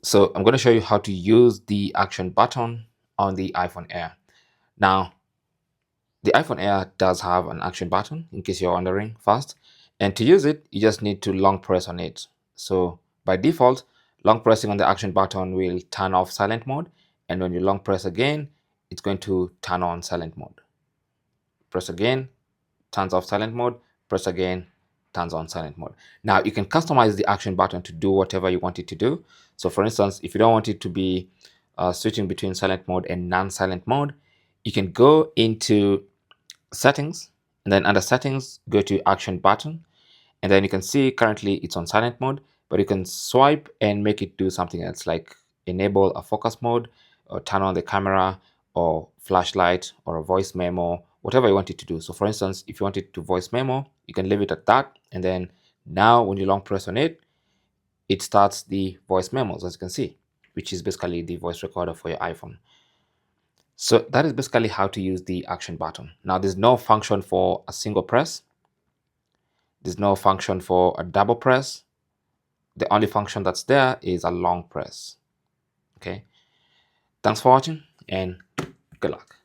So I'm going to show you how to use the action button on the iPhone Air. Now, the iPhone Air does have an action button, in case you're wondering first. And to use it, you just need to long press on it. So by default, long pressing on the action button will turn off silent mode. And when you long press again, it's going to turn on silent mode. Press again, turns off silent mode. Press again, turns on silent mode. Now you can customize the action button to do whatever you want it to do. So for instance, if you don't want it to be switching between silent mode and non-silent mode, you can go into settings, and then under settings, go to action button, and then you can see currently it's on silent mode, but you can swipe and make it do something else, like enable a focus mode, or turn on the camera, or flashlight, or a voice memo, whatever you want it to do. So for instance, if you want it to voice memo, you can leave it at that, and then now when you long press on it, it starts the voice memos, as you can see, which is basically the voice recorder for your iPhone. So that is basically how to use the action button. Now there's no function for a single press. There's no function for a double press. The only function that's there is a long press. Okay. Thanks for watching and good luck.